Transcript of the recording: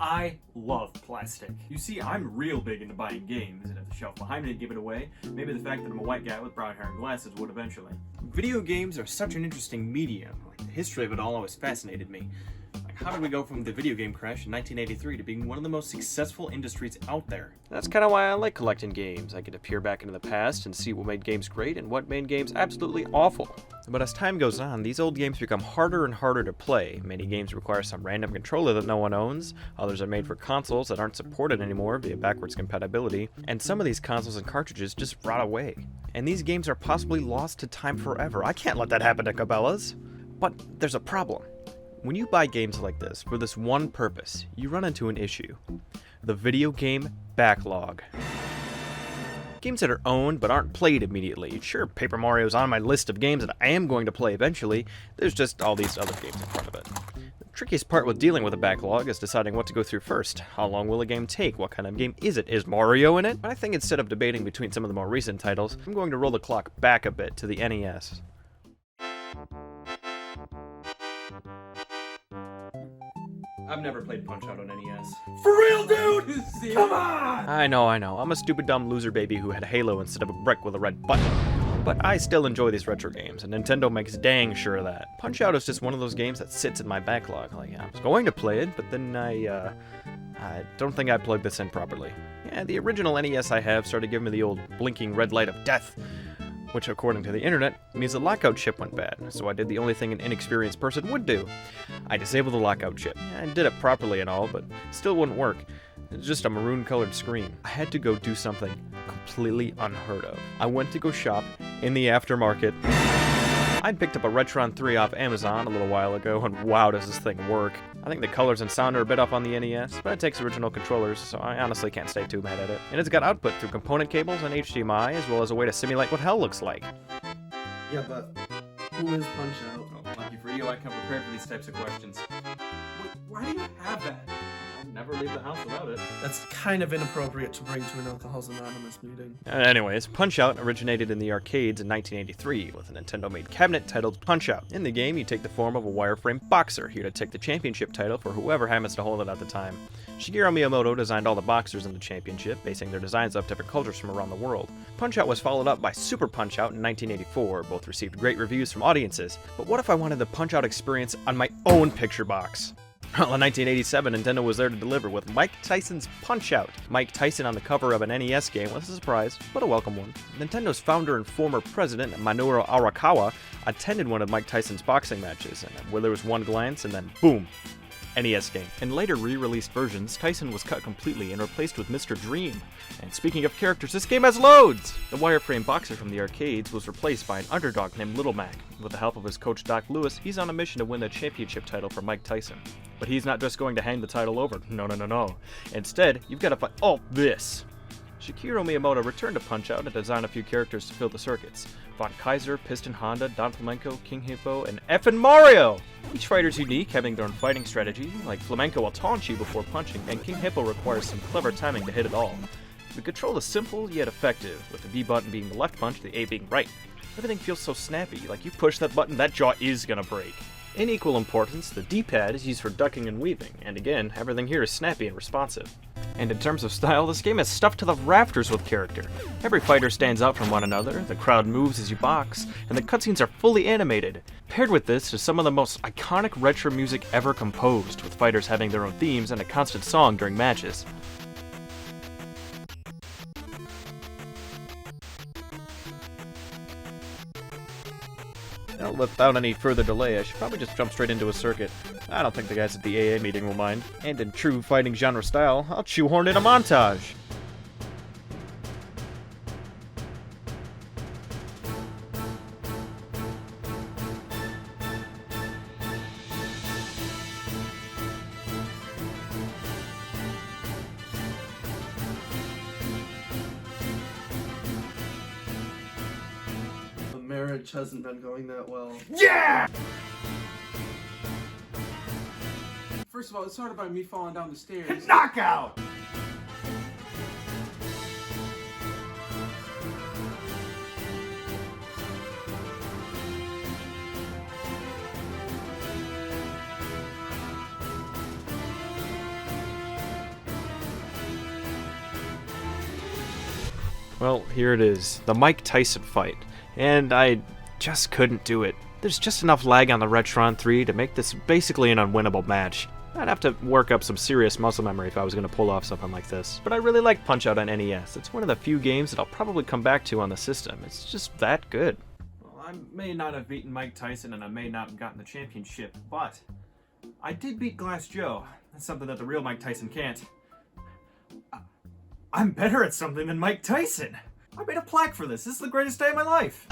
I love plastic. You see, I'm real big into buying games, and if the shelf behind me didn't give it away, maybe the fact that I'm a white guy with brown hair and glasses would eventually. Video games are such an interesting medium. Like, the history of it all always fascinated me. Like, how did we go from the video game crash in 1983 to being one of the most successful industries out there? That's kind of why I like collecting games. I get to peer back into the past and see what made games great and what made games absolutely awful. But as time goes on, these old games become harder and harder to play. Many games require some random controller that no one owns, others are made for consoles that aren't supported anymore via backwards compatibility, and some of these consoles and cartridges just rot away. And these games are possibly lost to time forever. I can't let that happen to Cabela's. But there's a problem. When you buy games like this for this one purpose, you run into an issue. The video game backlog. Games that are owned but aren't played immediately. Sure, Paper Mario's on my list of games that I am going to play eventually. There's just all these other games in front of it. The trickiest part with dealing with a backlog is deciding what to go through first. How long will a game take? What kind of game is it? Is Mario in it? But I think instead of debating between some of the more recent titles, I'm going to roll the clock back a bit to the NES. I've never played Punch-Out on NES. For real, dude? Come on! I know. I'm a stupid dumb loser baby who had Halo instead of a brick with a red button. But I still enjoy these retro games, and Nintendo makes dang sure of that. Punch-Out is just one of those games that sits in my backlog. Like, I was going to play it, but then I don't think I plugged this in properly. Yeah, the original NES I have started giving me the old blinking red light of death, which according to the internet means the lockout chip went bad, so I did the only thing an inexperienced person would do. I disabled the lockout chip. I did it properly and all, but still wouldn't work. It's just a maroon colored screen. I had to go do something completely unheard of. I went to go shop in the aftermarket. I picked up a Retron 3 off Amazon a little while ago, and wow, does this thing work. I think the colors and sound are a bit off on the NES, but it takes original controllers, so I honestly can't stay too mad at it. And it's got output through component cables and HDMI, as well as a way to simulate what hell looks like. Yeah, but who is Punch-Out? Oh, lucky for you, I come prepared for these types of questions. Why do you have that? I never leave the house without it. That's kind of inappropriate to bring to an Alcohol's Anonymous meeting. Anyways, Punch-Out originated in the arcades in 1983 with a Nintendo-made cabinet titled Punch-Out. In the game, you take the form of a wireframe boxer, here to take the championship title for whoever happens to hold it at the time. Shigeru Miyamoto designed all the boxers in the championship, basing their designs off different cultures from around the world. Punch-Out was followed up by Super Punch-Out in 1984, both received great reviews from audiences. But what if I wanted the Punch-Out experience on my own picture box? Well, in 1987, Nintendo was there to deliver with Mike Tyson's Punch-Out! Mike Tyson on the cover of an NES game was a surprise, but a welcome one. Nintendo's founder and former president, Minoru Arakawa, attended one of Mike Tyson's boxing matches, and where there was one glance, and then boom! NES game. In later re-released versions, Tyson was cut completely and replaced with Mr. Dream. And speaking of characters, this game has loads! The wireframe boxer from the arcades was replaced by an underdog named Little Mac. With the help of his coach Doc Lewis, he's on a mission to win the championship title for Mike Tyson. But he's not just going to hand the title over. No. Instead, you've got to fight all this. Shigeru Miyamoto returned to Punch-Out and designed a few characters to fill the circuits. Von Kaiser, Piston Honda, Don Flamenco, King Hippo, and effin' Mario! Each fighter's unique, having their own fighting strategy, like Flamenco will taunt you before punching, and King Hippo requires some clever timing to hit it all. The control is simple yet effective, with the B button being the left punch, the A being right. Everything feels so snappy, like you push that button, that jaw is gonna break. In equal importance, the D-pad is used for ducking and weaving, and again, everything here is snappy and responsive. And in terms of style, this game is stuffed to the rafters with character. Every fighter stands out from one another, the crowd moves as you box, and the cutscenes are fully animated. Paired with this is some of the most iconic retro music ever composed, with fighters having their own themes and a constant song during matches. Well, without any further delay, I should probably just jump straight into a circuit. I don't think the guys at the AA meeting will mind. And in true fighting genre style, I'll shoehorn in a montage. Marriage hasn't been going that well. Yeah! First of all, it started by me falling down the stairs. Knockout! Well, here it is, the Mike Tyson fight, and I just couldn't do it. There's just enough lag on the Retron 3 to make this basically an unwinnable match. I'd have to work up some serious muscle memory if I was going to pull off something like this. But I really like Punch-Out on NES. It's one of the few games that I'll probably come back to on the system. It's just that good. Well, I may not have beaten Mike Tyson and I may not have gotten the championship, but I did beat Glass Joe. That's something that the real Mike Tyson can't. I'm better at something than Mike Tyson. I made a plaque for this. This is the greatest day of my life.